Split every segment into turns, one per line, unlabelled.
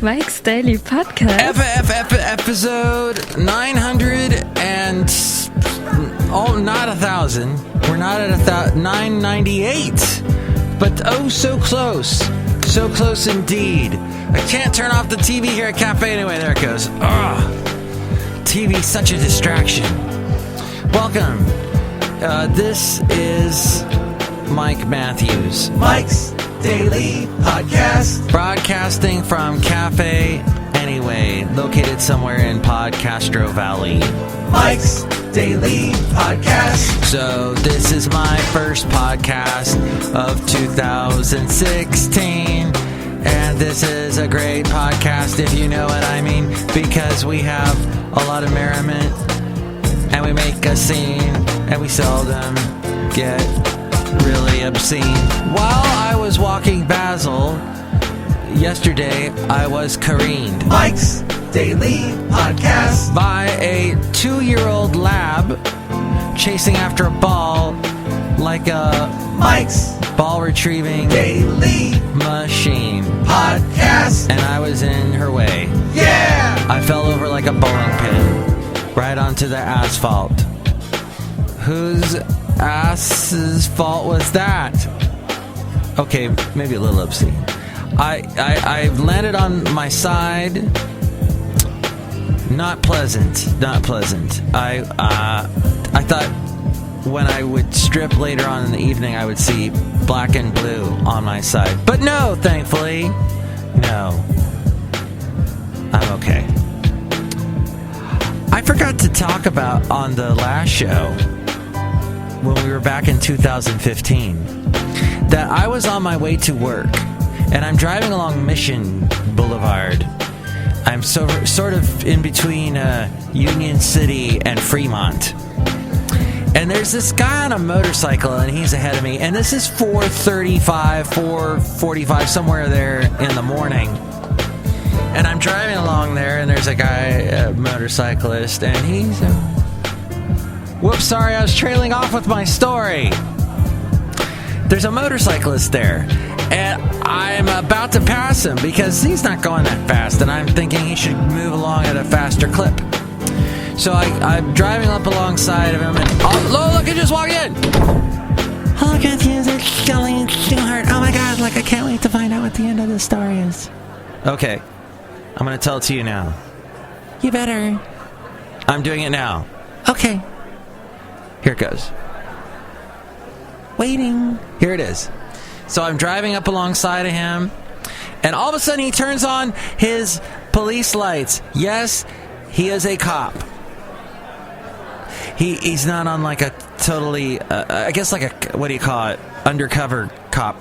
Mike's Daily Podcast.
Episode 900 and... Oh, not 1,000. We're not at 998. But oh, so close. So close indeed. I can't turn off the TV here at Cafe anyway. There it goes. TV's such a distraction. Welcome. This is Mike Matthews.
Mike's Daily Podcast.
Broadcasting from Cafe Anyway, located somewhere in Podcastro Valley.
Mike's Daily Podcast.
So this is my first podcast of 2016. And this is a great podcast, if you know what I mean, because we have a lot of merriment, and we make a scene, and we seldom get really obscene. While I was walking Basil yesterday, I was careened.
Mike's Daily Podcast.
By a 2-year-old lab chasing after a ball like a
Mike's
ball retrieving
Daily
machine
Podcast.
And I was in her way.
Yeah!
I fell over like a bowling pin right onto the asphalt. Whose ass's fault was that? Okay, maybe a little obscene. I landed on my side. Not pleasant. I thought when I would strip later on in the evening, I would see black and blue on my side. But no, thankfully, no. I'm okay. I forgot to talk about on the last show, when we were back in 2015, that I was on my way to work, and I'm driving along Mission Boulevard. I'm sort of in between Union City and Fremont. And there's this guy on a motorcycle, and he's ahead of me. And this is 4:35, 4:45, somewhere there in the morning. And I'm driving along there, and there's a guy, a motorcyclist, and he's... Whoops, sorry, I was trailing off with my story. There's a motorcyclist there, and I'm about to pass him because he's not going that fast, and I'm thinking he should move along at a faster clip. So I'm driving up alongside of him, and oh, look, he just walked in. Hello, guys, it's Chely Shoehart. Oh my God, I can't wait to find out what the end of this story is. Okay, I'm going to tell it to you now. You better. I'm doing it now. Okay. Here it goes. Waiting. Here it is. So I'm driving up alongside of him, and all of a sudden he turns on his police lights. Yes, he is a cop. He's not on like a totally, I guess like a, what do you call it, undercover cop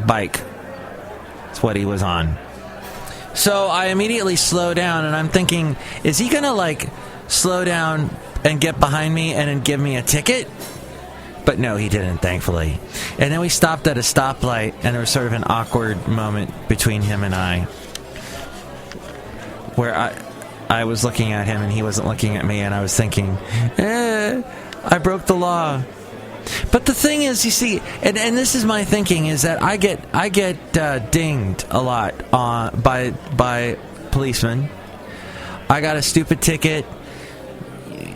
bike. That's what he was on. So I immediately slow down, and I'm thinking, is he gonna slow down and get behind me and then give me a ticket? But no, he didn't, thankfully. And then we stopped at a stoplight, and there was sort of an awkward moment between him and I, where I was looking at him and he wasn't looking at me, and I was thinking, I broke the law. But the thing is, you see, and this is my thinking, is that I get dinged a lot by policemen. I got a stupid ticket,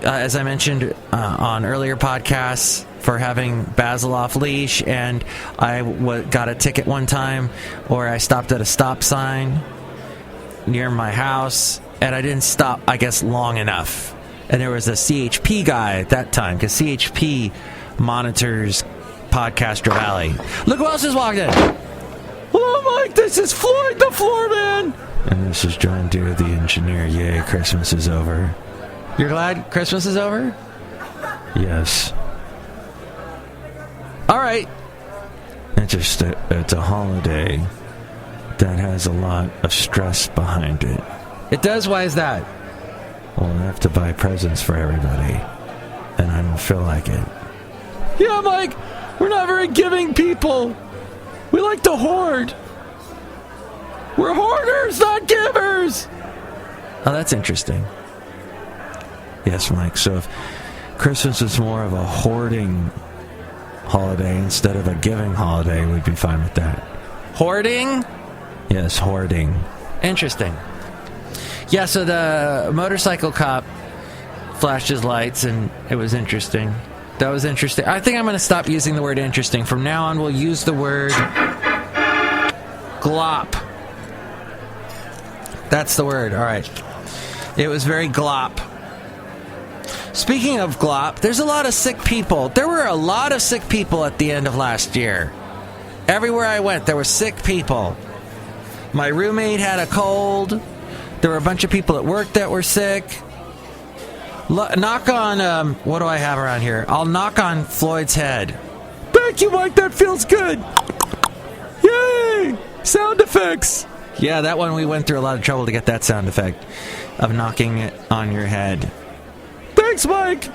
as I mentioned on earlier podcasts, for having Basil off leash, and I got a ticket one time where I stopped at a stop sign near my house, and I didn't stop, I guess, long enough. And there was a CHP guy at that time, because CHP monitors Podcastro Valley. Look who else just walked in. Hello, Mike, this is Floyd the Floorman. And this is John Deere, the engineer. Yay, Christmas is over. You're glad Christmas is over? Yes. All right. It's a holiday that has a lot of stress behind it. It does? Why is that? Well, I have to buy presents for everybody, and I don't feel like it. Yeah, Mike, we're not very giving people. We like to hoard. We're hoarders, not givers. Oh, that's interesting. Yes, Mike, so if Christmas is more of a hoarding holiday instead of a giving holiday, we'd be fine with that. Hoarding? Yes, hoarding. Interesting. Yeah, so the motorcycle cop flashed his lights, and it was interesting. That was interesting. I think I'm going to stop using the word interesting. From now on, we'll use the word glop. That's the word. All right. It was very glop. Speaking of glop, there's a lot of sick people. There were a lot of sick people at the end of last year. Everywhere I went, there were sick people. My roommate had a cold. There were a bunch of people at work that were sick. Knock on, what do I have around here? I'll knock on Floyd's head. Thank you, Mike, that feels good. Yay! Sound effects. Yeah, that one we went through a lot of trouble to get that sound effect of knocking it on your head. Thanks, Mike!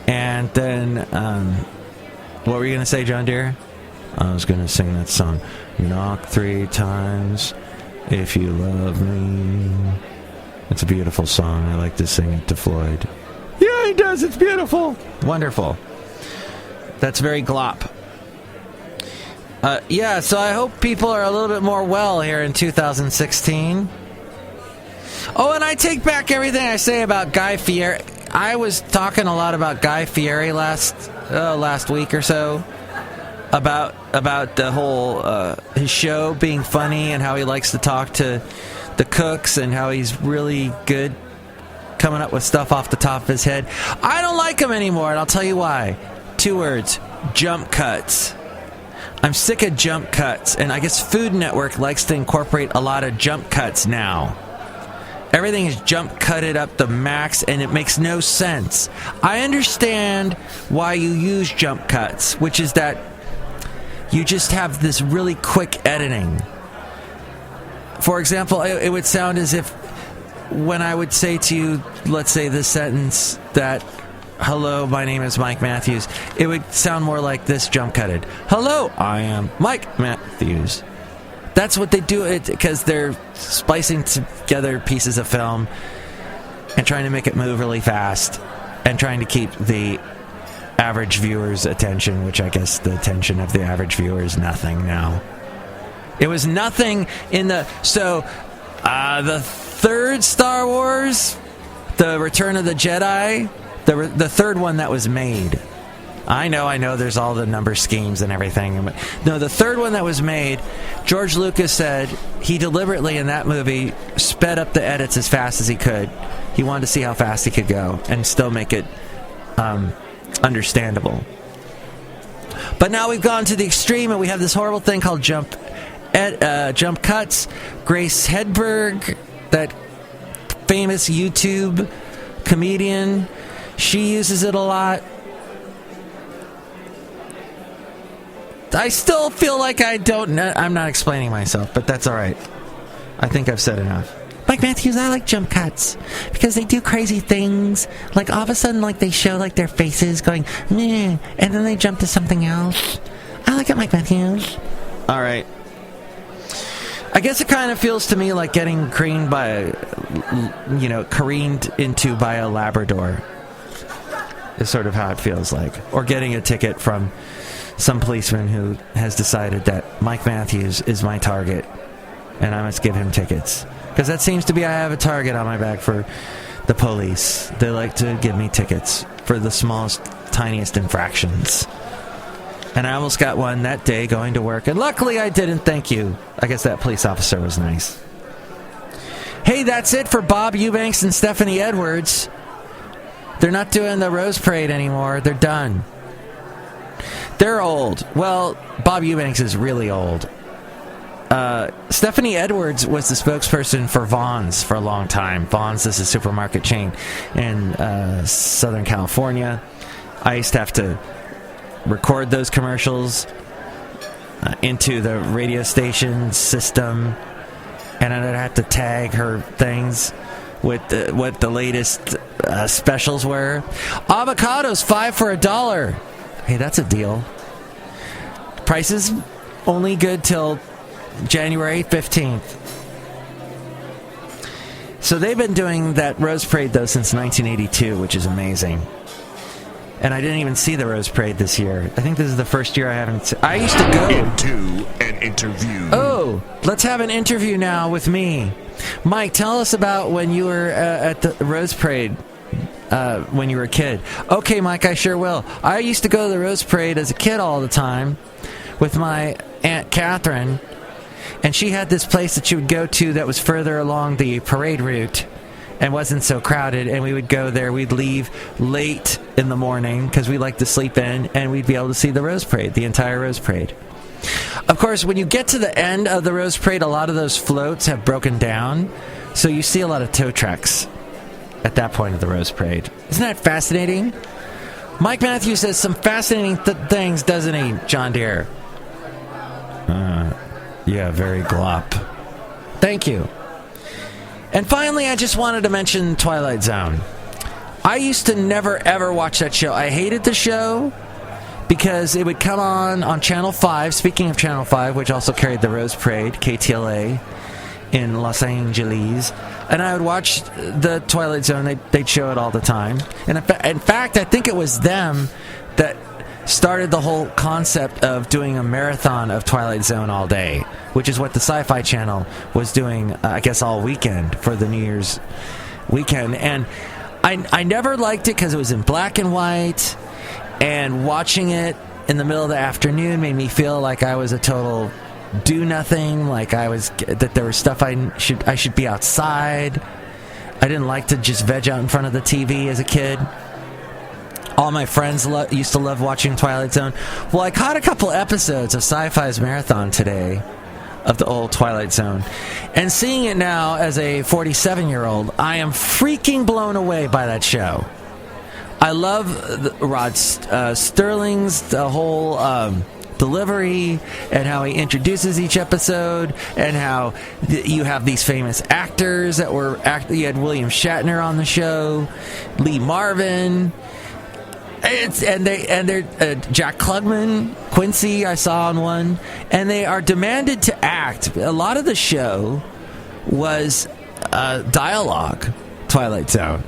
And then, what were you going to say, John Deere? I was going to sing that song. Knock 3 times if you love me. It's a beautiful song. I like to sing it to Floyd. Yeah, he does. It's beautiful. Wonderful. That's very glop. Yeah, so I hope people are a little bit more well here in 2016. Oh, and I take back everything I say about Guy Fieri. I was talking a lot about Guy Fieri last week or so. About the whole his show being funny and how he likes to talk to the cooks and how he's really good coming up with stuff off the top of his head. I don't like him anymore, and I'll tell you why. 2 words: jump cuts. I'm sick of jump cuts, and I guess Food Network likes to incorporate a lot of jump cuts now. Everything is jump cutted up the max, and it makes no sense. I understand why you use jump cuts, which is that you just have this really quick editing. For example, it would sound as if when I would say to you, let's say this sentence that, hello, my name is Mike Matthews, it would sound more like this jump cutted. Hello, I am Mike Matthews. That's what they do it because they're splicing together pieces of film and trying to make it move really fast and trying to keep the average viewer's attention, which I guess the attention of the average viewer is nothing now. It was nothing in the... So, the third Star Wars, The Return of the Jedi, the third one that was made. I know, there's all the number schemes and everything. No, the third one that was made, George Lucas said he deliberately in that movie sped up the edits as fast as he could. He wanted to see how fast he could go and still make it understandable. But now we've gone to the extreme and we have this horrible thing called jump cuts. Grace Hedberg, that famous YouTube comedian, she uses it a lot. I still feel like I don't know. I'm not explaining myself, but that's all right. I think I've said enough. Mike Matthews, I like jump cuts because they do crazy things. Like all of a sudden, like they show like their faces going, meh, and then they jump to something else. I like it, Mike Matthews. All right. I guess it kind of feels to me like getting careened into by a Labrador is sort of how it feels like. Or getting a ticket from some policeman who has decided that Mike Matthews is my target and I must give him tickets. Because that seems to be I have a target on my back for the police. They like to give me tickets for the smallest, tiniest infractions. And I almost got one that day going to work, and luckily I didn't, thank you. I guess that police officer was nice. Hey, that's it for Bob Eubanks and Stephanie Edwards. They're not doing the Rose Parade anymore. They're done. They're old. Well, Bob Eubanks is really old. Stephanie Edwards was the spokesperson for Vons for a long time. Vons is a supermarket chain in Southern California. I used to have to record those commercials into the radio station system, and I'd have to tag her things with what the latest specials were. Avocados, 5 for $1. Hey, that's a deal. Price is only good till January 15th. So they've been doing that Rose Parade, though, since 1982, which is amazing. And I didn't even see the Rose Parade this year. I think this is the first year I haven't... I used to go...
Into an interview.
Oh, So, let's have an interview now with me. Mike, tell us about when you were at the Rose Parade when you were a kid. Okay, Mike, I sure will. I used to go to the Rose Parade as a kid all the time with my Aunt Catherine, and she had this place that she would go to that was further along the parade route and wasn't so crowded, and we would go there. We'd leave late in the morning because we liked to sleep in, and we'd be able to see the Rose Parade, the entire Rose Parade. Of course, when you get to the end of the Rose Parade, a lot of those floats have broken down, so you see a lot of tow trucks at that point of the Rose Parade. Isn't that fascinating? Mike Matthews says some fascinating things, doesn't he, John Deere? Yeah, very glop. Thank you. And finally, I just wanted to mention Twilight Zone. I used to never, ever watch that show. I hated the show because it would come on Channel 5. Speaking of Channel 5, which also carried the Rose Parade, KTLA, in Los Angeles. And I would watch the Twilight Zone. They'd show it all the time. And in fact, I think it was them that started the whole concept of doing a marathon of Twilight Zone all day, which is what the Sci-Fi Channel was doing, I guess, all weekend for the New Year's weekend. And I never liked it because it was in black and white, and watching it in the middle of the afternoon made me feel like I was a total do-nothing, like that there was stuff I should be outside. I didn't like to just veg out in front of the TV as a kid. All my friends used to love watching Twilight Zone. Well, I caught a couple episodes of Sci-Fi's marathon today of the old Twilight Zone. And seeing it now as a 47-year-old, I am freaking blown away by that show. I love Rod Sterling's the whole delivery and how he introduces each episode, and how you have these famous actors that were you had William Shatner on the show, Lee Marvin. They're Jack Klugman, Quincy, I saw on one, and they are demanded to act. A lot of the show was dialogue, Twilight Zone,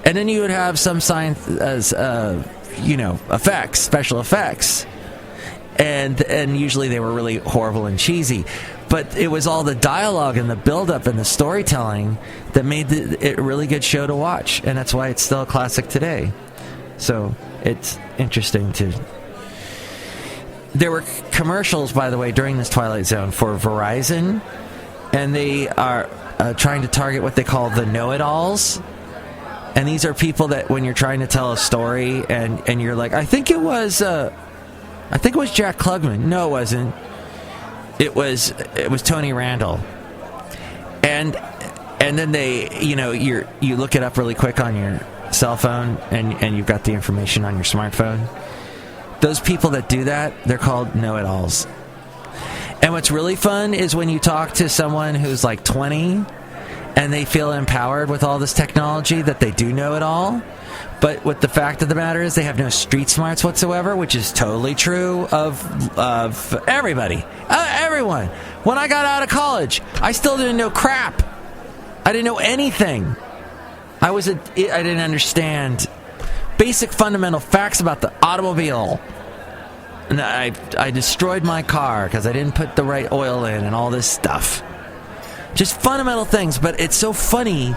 and then you would have some science as effects, special effects, and usually they were really horrible and cheesy. But it was all the dialogue and the build-up and the storytelling that made it a really good show to watch, and that's why it's still a classic today. So it's interesting to... There were commercials, by the way, during this Twilight Zone for Verizon, and they are trying to target what they call the know-it-alls. And these are people that when you're trying to tell a story and you're like, I think it was Jack Klugman. No, it wasn't. It was Tony Randall. And then they, you look it up really quick on your cell phone, and you've got the information on your smartphone. Those people that do that, they're called know-it-alls. And what's really fun is when you talk to someone who's like 20 and they feel empowered with all this technology that they do know it all, but what the fact of the matter is they have no street smarts whatsoever, which is totally true of everybody, everyone. When I got out of college, I still didn't know crap. I didn't know anything. I didn't understand basic fundamental facts about the automobile. And I destroyed my car because I didn't put the right oil in and all this stuff. Just fundamental things, but it's so funny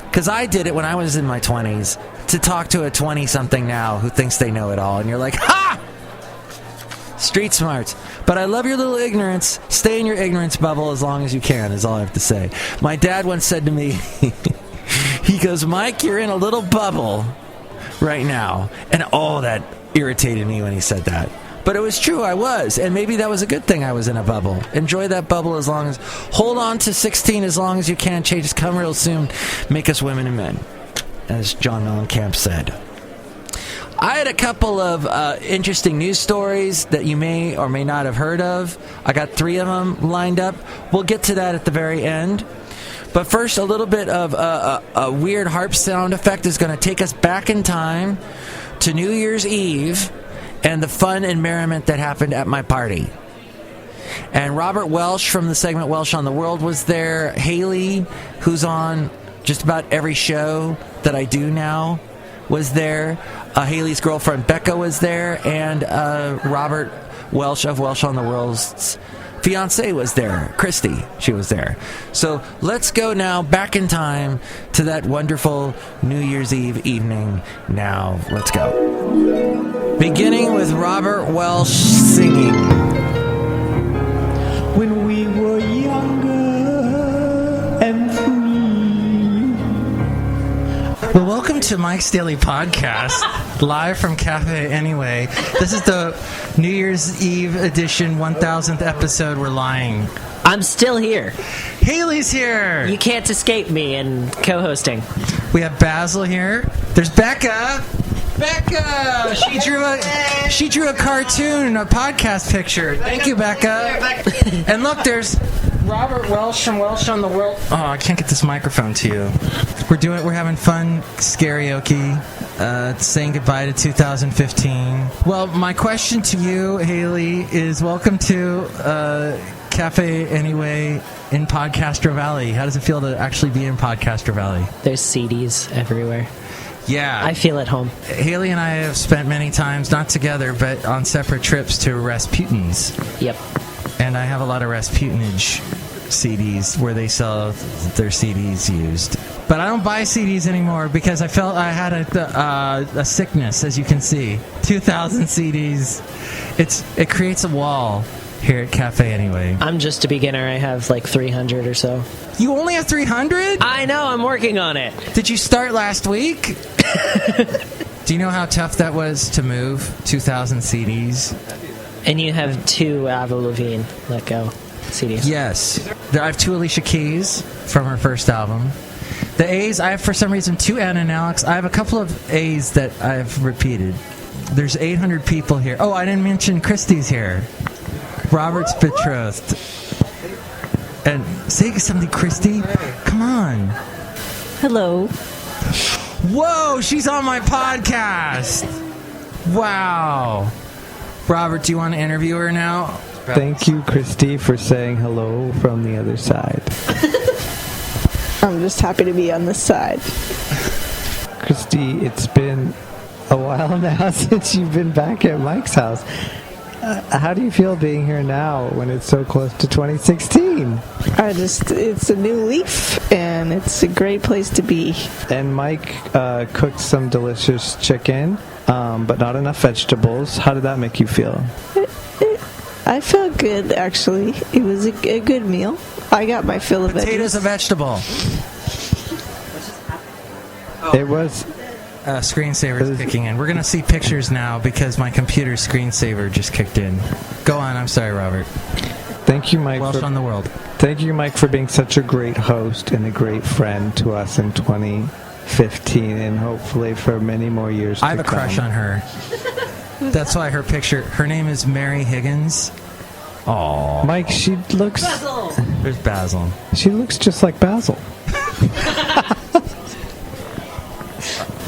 because I did it when I was in my 20s to talk to a 20-something now who thinks they know it all, and you're like, ha! Street smarts. But I love your little ignorance. Stay in your ignorance bubble as long as you can, is all I have to say. My dad once said to me, he goes, Mike, you're in a little bubble right now. And that irritated me when he said that. But it was true, I was. And maybe that was a good thing I was in a bubble. Enjoy that bubble hold on to 16 as long as you can. Changes come real soon. Make us women and men, as John Mellencamp said. I had a couple of interesting news stories that you may or may not have heard of. I got 3 of them lined up. We'll get to that at the very end. But first, a little bit of a weird harp sound effect is going to take us back in time to New Year's Eve and the fun and merriment that happened at my party. And Robert Welsh from the segment Welsh on the World was there. Haley, who's on just about every show that I do now, was there. Haley's girlfriend Becca was there. And Robert Welsh of Welsh on the World's fiance was there, Christy. She was there. So let's go now back in time to that wonderful New Year's Eve evening. Now, let's go. Beginning with Robert Welsh singing.
When we were younger and free.
Well, welcome to Mike's Daily Podcast, live from Cafe Anyway. This is the New Year's Eve edition, 1000th episode. We're lying.
I'm still here.
Haley's here.
You can't escape me in co-hosting.
We have Basil here. There's Becca. Becca! She drew a cartoon, a podcast picture. Thank you, Becca. And look, there's Robert Welsh from Welsh on the World. Oh, I can't get this microphone to you. We're having fun karaoke, saying goodbye to 2015. Well, my question to you, Haley, is welcome to Cafe Anyway in Podcaster Valley. How does it feel to actually be in Podcaster Valley?
There's CDs everywhere.
Yeah.
I feel at home.
Haley and I have spent many times, not together, but on separate trips to Rasputin's.
Yep.
And I have a lot of Rasputinage CDs where they sell their CDs used. But I don't buy CDs anymore because I felt I had a sickness, as you can see. 2,000 CDs. It creates a wall here at Cafe Anyway.
I'm just a beginner. I have like 300 or so.
You only have 300?
I know. I'm working on it.
Did you start last week? Do you know how tough that was to move 2,000 CDs?
And you have 2 Avril Lavigne Let Go CDs.
Yes. I have 2 Alicia Keys from her first album. The A's, I have for some reason 2 Anna and Alex. I have a couple of A's that I've repeated. There's 800 people here. Oh, I didn't mention Christy's here. Robert's betrothed. And say something, Christy. Come on.
Hello.
Whoa, she's on my podcast. Wow. Robert, do you want to interview her now?
Thank you, Christy, for saying hello from the other side.
I'm just happy to be on this side.
Christy, it's been a while now since you've been back at Mike's house. How do you feel being here now when it's so close to 2016?
It's a new leaf, and it's a great place to be.
And Mike cooked some delicious chicken, but not enough vegetables. How did that make you feel?
I felt good, actually. It was a good meal. I got my fill of
Potatoes a
veggies.
vegetable.
It was...
Screensaver's kicking in. We're going to see pictures now because my computer's screensaver just kicked in. Go on. I'm sorry, Robert.
Thank you, Mike.
Welsh on the world.
Thank you, Mike, for being such a great host and a great friend to us in 2015 and hopefully for many more years to come.
I have a crush on her. That's why her name is Mary Higgins. Aww.
Mike, she looks...
Basil!
There's Basil.
She looks just like Basil.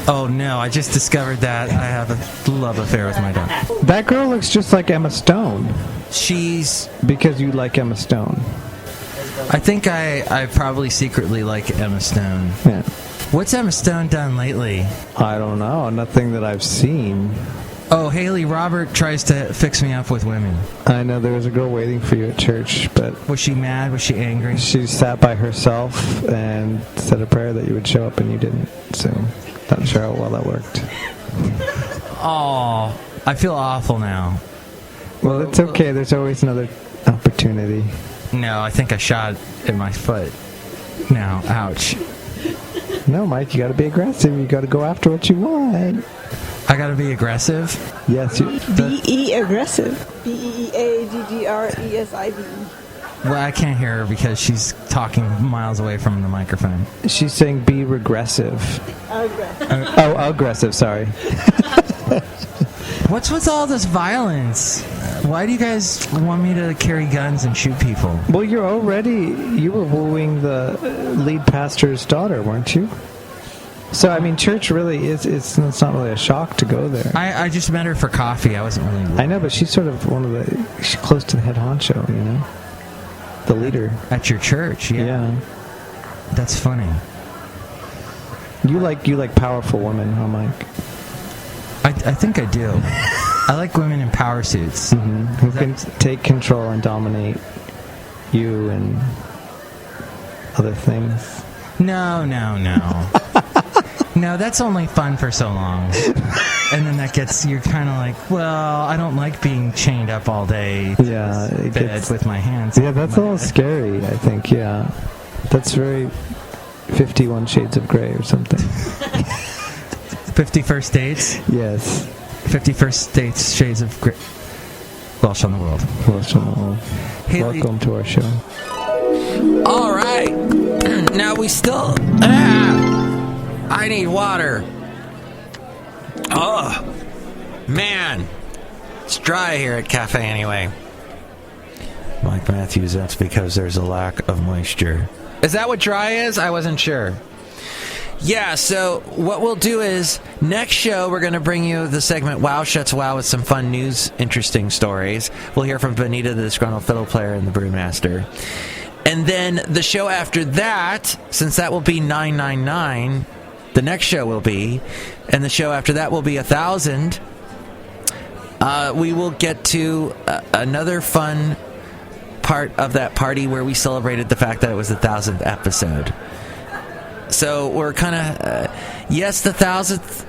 Oh no, I just discovered that I have a love affair with my dog.
That girl looks just like Emma Stone.
She's...
Because you like Emma Stone.
I think I probably secretly like Emma Stone.
Yeah.
What's Emma Stone done lately?
I don't know. Nothing that I've seen.
Oh, Haley, Robert tries to fix me up with women.
I know there was a girl waiting for you at church, but...
Was she mad? Was she angry?
She sat by herself and said a prayer that you would show up and you didn't, so... Not sure how well that worked.
Oh, I feel awful now.
Well, it's okay. There's always another opportunity.
No, I think I shot at my foot. Now, ouch.
No, Mike, you gotta be aggressive. You gotta go after what you want.
I gotta be aggressive?
Yes, you...
B-E aggressive. B-E-A-G-G-R-E-S-I-V-E.
Well, I can't hear her because she's talking miles away from the microphone.
She's saying be regressive.
Aggressive.
Aggressive, sorry.
What's with all this violence? Why do you guys want me to carry guns and shoot people?
Well, you were wooing the lead pastor's daughter, weren't you? So, I mean, church really is, it's not really a shock to go there.
I just met her for coffee. I wasn't really...
I know, but she's sort of she's close to the head honcho, you know? The leader.
At your church, yeah. That's funny.
You like powerful women, huh, Mike?
I think I do. I like women in power suits.
Mm-hmm. Who can take control and dominate. you and other things?
No. No, that's only fun for so long. And then you're kind of like, well, I don't like being chained up all day to this bed with my hands.
Yeah, that's a little scary, I think, yeah. That's very 51 Shades of Grey or something.
51st Dates?
Yes.
51st Dates, Shades of Grey. Welsh on the World.
Welsh on the World.
Haley.
Welcome to our show.
All right. Now we still... I need water. Oh, man. It's dry here at Cafe Anyway. Mike Matthews, that's because there's a lack of moisture. Is that what dry is? I wasn't sure. Yeah, so what we'll do is, next show we're going to bring you the segment WOW SCHATZ WOW with some fun news, interesting stories. We'll hear from Benita, the Disgruntled Fiddle Player, and the Brewmaster. And then the show after that, since that will be 999, the next show will be, and the show after that will be 1000, we will get to another fun part of that party where we celebrated the fact that it was the 1000th episode. So we're kind of, yes, the 1000th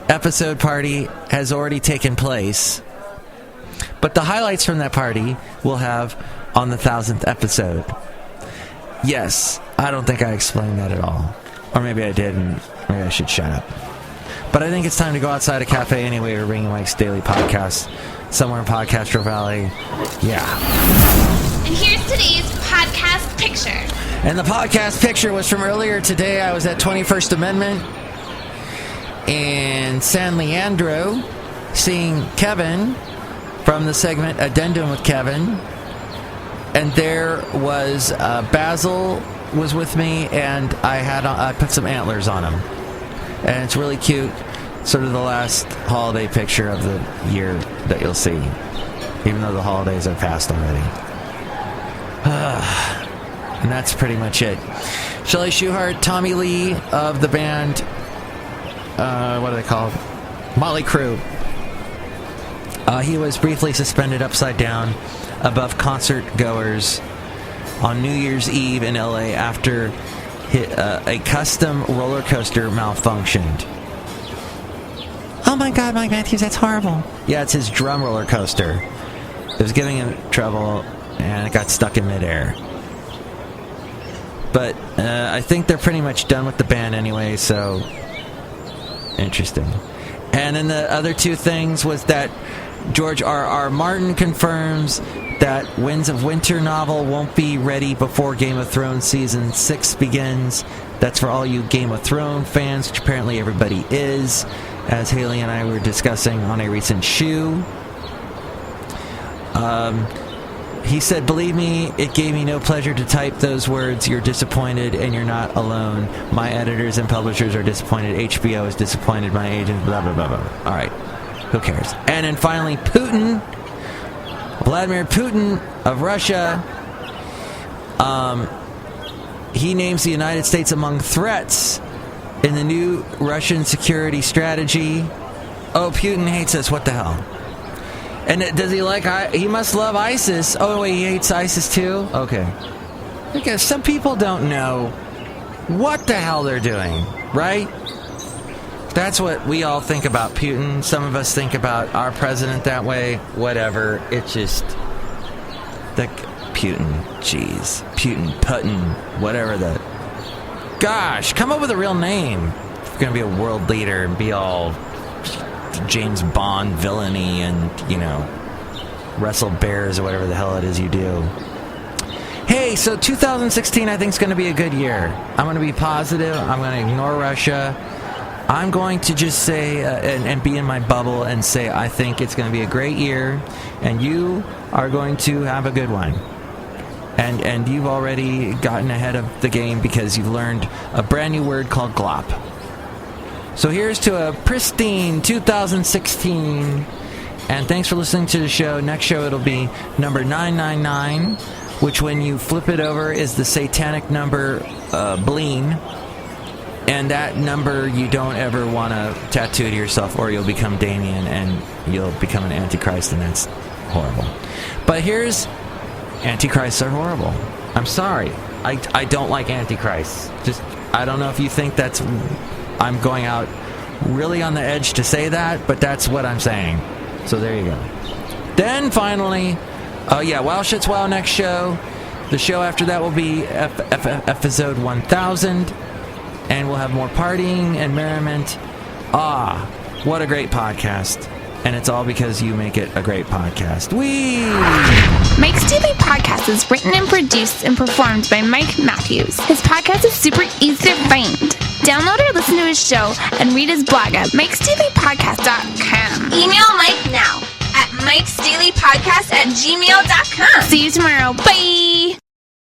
episode party has already taken place, but the highlights from that party we'll have on the 1000th episode. Yes, I don't think I explained that at all. Or maybe I did, and maybe I should shut up. But I think it's time to go outside a cafe anyway. We're bringing Mike's Daily Podcast somewhere in Podcastro Valley. Yeah.
And here's today's podcast picture.
And the podcast picture was from earlier today. I was at 21st Amendment in San Leandro seeing Kevin from the segment Addendum with Kevin. And there was Basil was with me, and I put some antlers on him. And it's really cute. Sort of the last holiday picture of the year that you'll see, even though the holidays are past already. And that's pretty much it. Chely Shoehart, Tommy Lee of the band, what are they called? Motley Crue. He was briefly suspended upside down above concert goers on New Year's Eve in LA after a custom roller coaster malfunctioned. Oh my God, Mike Matthews, that's horrible. Yeah, it's his drum roller coaster. It was giving him trouble, and it got stuck in midair. But I think they're pretty much done with the band anyway, so interesting. And then the other two things was that George R.R. Martin confirms that Winds of Winter novel won't be ready before Game of Thrones Season 6 begins. That's for all you Game of Thrones fans, which apparently everybody is, as Haley and I were discussing on a recent shoe. He said, believe me, it gave me no pleasure to type those words. You're disappointed, and you're not alone. My editors and publishers are disappointed. HBO is disappointed. My agents, blah, blah, blah, blah. All right. Who cares? And then finally, Putin, Vladimir Putin of Russia, he names the United States among threats in the new Russian security strategy. Oh, Putin hates us. What the hell? And does he he must love ISIS. Oh, wait, he hates ISIS too? Okay. Because some people don't know what the hell they're doing, right? That's what we all think about Putin. Some of us think about our president that way. Whatever. It's just Putin. Jeez. Putin. Whatever the... Gosh, come up with a real name. If you're going to be a world leader and be all James Bond villainy and, wrestle bears or whatever the hell it is you do. Hey, so 2016 I think is going to be a good year. I'm going to be positive. I'm going to ignore Russia. I'm going to just say and be in my bubble and say I think it's going to be a great year, and you are going to have a good one. And you've already gotten ahead of the game because you've learned a brand new word called glop. So here's to a pristine 2016, and thanks for listening to the show. Next show it'll be number 999, which when you flip it over is the satanic number bleen. And that number you don't ever want to tattoo to yourself, or you'll become Damien and you'll become an antichrist, and that's horrible. But here's Antichrists are horrible. I'm sorry. I don't like Antichrists. Just, I don't know if you think that's... I'm going out really on the edge to say that, but that's what I'm saying. So there you go. Then finally, WOW SCHATZ WOW next show. The show after that will be episode 1000, and we'll have more partying and merriment. What a great podcast. And it's all because you make it a great podcast.
Mike's Daily Podcast is written and produced and performed by Mike Matthews. His podcast is super easy to find. Download or listen to his show and read his blog at MIKEs-DAILY-PODCAST.com. Email Mike now at MIKEs-DAILY-PODCAST@gmail.com. See you tomorrow. Bye!